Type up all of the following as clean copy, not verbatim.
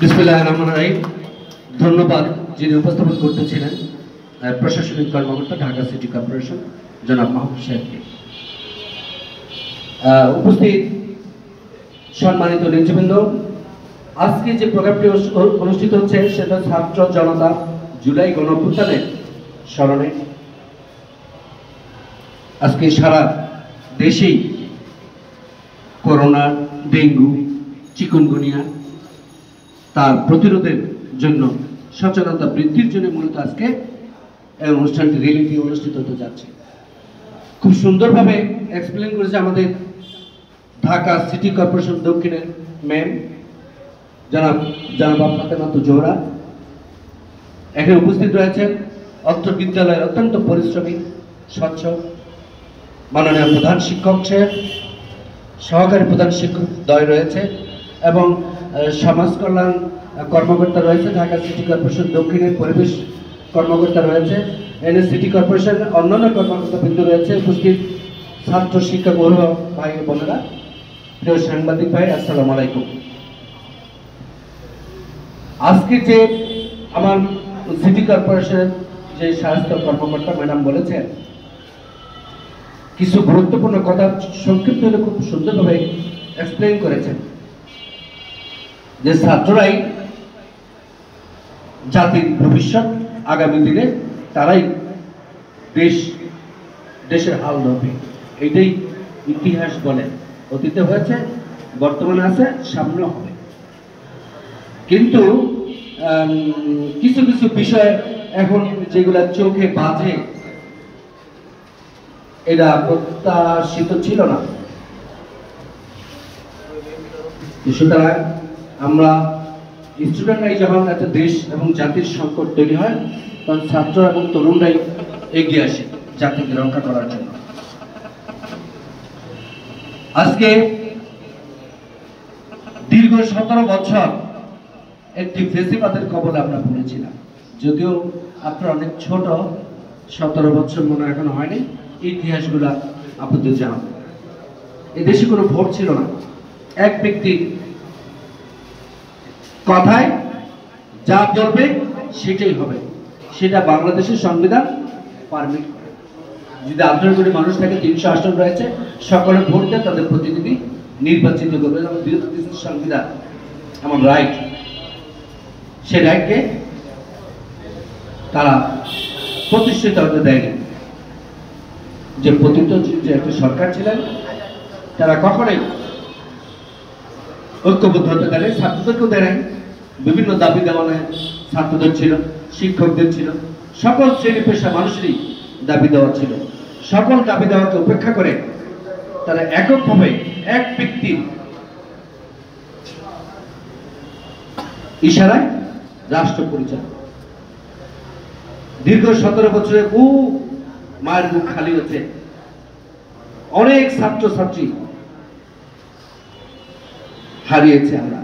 বিসমিল্লাহির রহমানির রহিম। ধন্যবাদ যিনি উপস্থাপন করতেছিলেন প্রশাসনিক কর্মকর্তা ঢাকা সিটি কর্পোরেশন জনাব মাহবুব সাহেবকে। উপস্থিত সম্মানিত নেতৃবৃন্দ, আজকে যে প্রোগ্রামটি অনুষ্ঠিত হচ্ছে সেটা ছাত্র জনতা জুলাই গণঅভ্যুত্থানের স্মরণে। আজকে সারা দেশেই করোনা, ডেঙ্গু, চিকুনগুনিয়া তার প্রতিরোধের জন্য সচেতনতা বৃদ্ধির জন্য মূলত আজকে এই অনুষ্ঠানটি র্যালিটি অনুষ্ঠিত হতে যাচ্ছে। খুব সুন্দরভাবে এক্সপ্লেন করেছে আমাদের ঢাকা সিটি কর্পোরেশন দক্ষিণের ম্যাম জনাব ফাতেমা জোহরা। এখানে উপস্থিত রয়েছেন অত্র বিদ্যালয়ের অত্যন্ত পরিশ্রমী স্বচ্ছ মাননীয় প্রধান শিক্ষক সাহেব, সহকারী প্রধান শিক্ষক দ্বয় রয়েছে এবং সমাজ কল্যাণ কর্মকর্তা রয়েছে, ঢাকা সিটি কর্পোরেশন দক্ষিণের পরিবেশ কর্মকর্তা রয়েছে, এনে সিটি কর্পোরেশনের অন্যান্য কর্মকর্তাবৃন্দ রয়েছে। উপস্থিত ছাত্র শিক্ষক অভিভাবক ভাই বোনেরা, প্রিয় সাংবাদিক ভাই, আসসালামু আলাইকুম। আজকে যে আমার সিটি কর্পোরেশনের যে স্বাস্থ্য কর্মকর্তা ম্যাডাম বলেছেন, কিছু গুরুত্বপূর্ণ কথা সংক্ষিপ্ত হলে খুব সুন্দরভাবে এক্সপ্লেন করেছেন যে ছাত্ররাই জাতির ভবিষ্যৎ, আগামী দিনে তারাই দেশের হাল ধরবে। এটাই ইতিহাস বলে, অতীতে হয়েছে, বর্তমানে আছে, সামনে হবে। কিন্তু কিছু কিছু বিষয় এখন যেগুলা চোখে বাজে, এটা প্রত্যাশিত ছিল না। সুতরাং আমরা স্টুডেন্টরাই যখন একটা দেশ এবং জাতির সংকট তৈরি হয়, তখন ছাত্র এবং তরুণরাই এগিয়ে আসে জাতিকে রক্ষা করার জন্য। আজকে দীর্ঘ 17 বছর একটি ফেসিবাদের কবলে আমরা পড়েছিলাম। যদিও আপনার অনেক ছোট, 17 বছর মনে এখনো হয়নি, ইতিহাসগুলা আপনাদের জানাবো। এদেশে কোনো ভোট ছিল না, এক ব্যক্তি কথায় যা বলবে সেটাই হবে, সেটা বাংলাদেশের সংবিধান পারমিট করে। যদি 18 কোটি মানুষ থাকে, 300 আসন রয়েছে, সকলে ভোট দেয়, তাদের প্রতিনিধি নির্বাচিত করবে। সংবিধান আমার রাইট, সে রাইটকে তারা প্রতিষ্ঠিত হতে দেয়নি। যে পতিত যে একটা সরকার ছিলেন, তারা কখনোই ঐক্যবদ্ধ হতে দেয়, ছাত্রদেরকেও দেয় নাই। বিভিন্ন দাবি দেওয়া ছাত্রদের ছিল, শিক্ষকদের ছিল, সকল শ্রেণী পেশা মানুষেরই দাবি দেওয়া ছিল। সকল দাবি দেওয়াকে উপেক্ষা করে তারা এককভাবে এক ব্যক্তির ইশারায় রাষ্ট্র পরিচালনা। দীর্ঘ 17 বছরে মায়ের মুখ খালি হচ্ছে। অনেক ছাত্র ছাত্রী হারিয়েছে। আমরা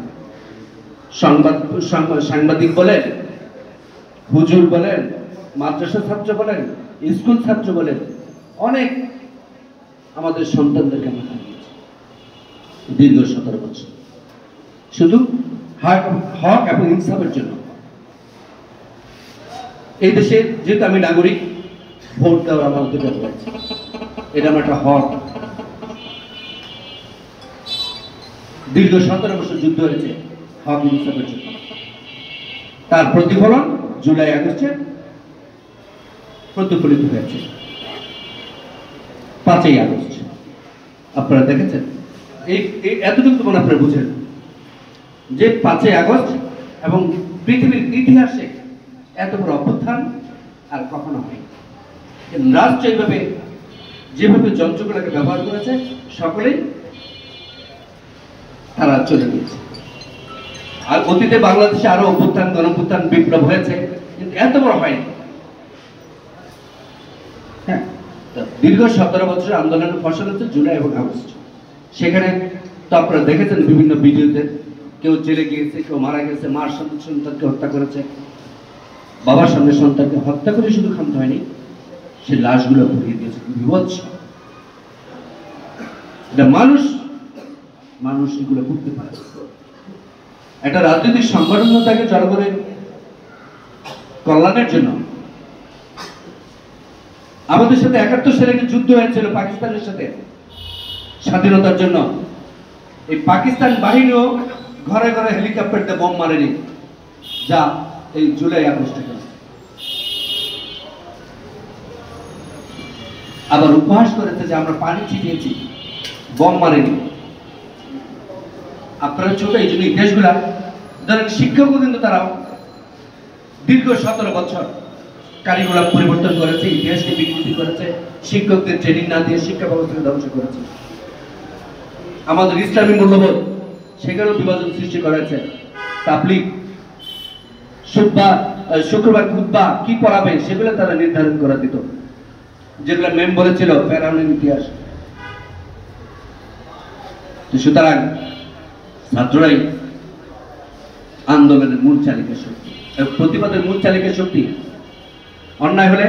সাংবাদিক বলেন, হুজুর বলেন, মাদ্রাসা ছাত্র বলেন, স্কুল ছাত্র বলেন, অনেক আমাদের সন্তানদেরকে আমরা হারিয়েছি দীর্ঘ 17 বছর, শুধু হক এবং ইনসাফের জন্য। এই দেশে যেহেতু আমি নাগরিক, ভোট দেওয়ার আমার অধিকার রয়েছে, এটা আমার একটা হক। দীর্ঘ 17 বছর যুদ্ধ হয়েছে হক ইনসাফের জন্য। তার প্রতিফলন জুলাই আগস্টে প্রতিফলিত হয়েছে। 5ই আগস্ট আপনারা দেখেছেন। এই এতটুকু মনে আপনারা বুঝেন যে 5ই আগস্ট এবং পৃথিবীর ইতিহাসে এত বড় অভ্যুত্থান আর কখনো হয়নি। রাষ্ট্র এইভাবে যেভাবে যন্ত্রগুলোকে ব্যবহার করেছে, সকলেই তারা চলে গিয়েছে। আর অতীতে বাংলাদেশে আরো অভ্যুত্থান, গণঅভ্যুত্থান, বিপ্লব হয়েছে, কিন্তু এত বড় হয়নি। হ্যাঁ, দীর্ঘ 17 বছর আন্দোলনের ফসল হচ্ছে জুলাই এবং আগস্ট। সেখানে তো আপনারা দেখেছেন বিভিন্ন ভিডিওতে, কেউ জেলে গিয়েছে, কেউ মারা গেছে, মার সামনে সন্তানকে হত্যা করেছে, বাবার সামনে সন্তানকে হত্যা করে শুধু ক্ষান্ত হয়নি, সে লাশগুলো ভরিয়ে দিয়েছে। বিভৎস। এটা মানুষ এগুলো করতে পারে। একটা রাজনৈতিক সংগঠন থাকে জনগণের কল্যাণের জন্য। আমাদের সাথে 71 সালে একটা যুদ্ধ হয়েছিল পাকিস্তানের সাথে স্বাধীনতার জন্য। এই পাকিস্তান বাহিনীও ঘরে ঘরে হেলিকপ্টার দিয়ে বোম মারেনি, যা এই জুলাই আগস্টে করেছে। আবার উপহাস করেছে যে আমরা পানি ছিটিয়েছি, বোম মারেনি। আপনারা ছোট, এই জন্য এই দেশগুলা ধরেন শিক্ষকও কিন্তু তারা দীর্ঘ 17 বছর কারিকুলাম পরিবর্তন করেছে, ইতিহাসকে বিকৃতি করেছে, শিক্ষকদের ট্রেনিং না দিয়ে শিক্ষা ব্যবস্থাকে ধ্বংস করেছে। আমাদের ইসলামী মূল্যবোধ সেখানেও বিভাজন সৃষ্টি করেছে। তাবলীগ শুক্রবার খুতবা কি পড়াবে সেগুলো তারা নির্ধারণ করে দিত, যেগুলো মেম বলেছিল ফেরাউনের ইতিহাস। সুতরাং ছাত্ররাই আন্দোলনের মূল চালিকা শক্তি, প্রতিবাদের মূল চালিকা শক্তি। অন্যায় হলে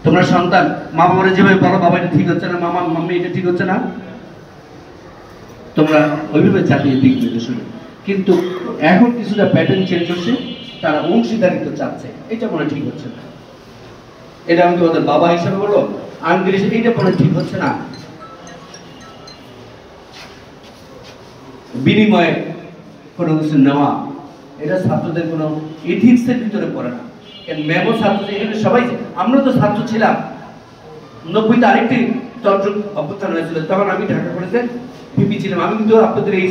তোমরা সন্তান মা বাবারা যেভাবে বলো বাবা এটা ঠিক হচ্ছে না, মামা মাম্মি এটা ঠিক হচ্ছে না, তোমরা ওইভাবে চালিয়ে দিক শুরু। কিন্তু এখন কিছুটা প্যাটার্ন চেঞ্জ হচ্ছে, তারা অংশীদারিত্ব চাচ্ছে, এটা মনে ঠিক হচ্ছে না। এটা আমি তোমাদের বাবা হিসাবে বলো, আঙ্কেল হিসেবে এটা মনে ঠিক হচ্ছে না। বিনিময়ে কোনো কিছু নেওয়া, এটা ছাত্রদের কোনো এথিক্সের ভিতরে পড়ে না। ম্যামও ছাত্র, এখানে সবাই, আমরা তো ছাত্র ছিলাম। 90-তে আরেকটি চট্টগ্রাম অভ্যুত্থান হয়েছিল, তখন আমি ঢাকা কলেজে ভিপি ছিলাম। আমি কিন্তু আপনাদের এই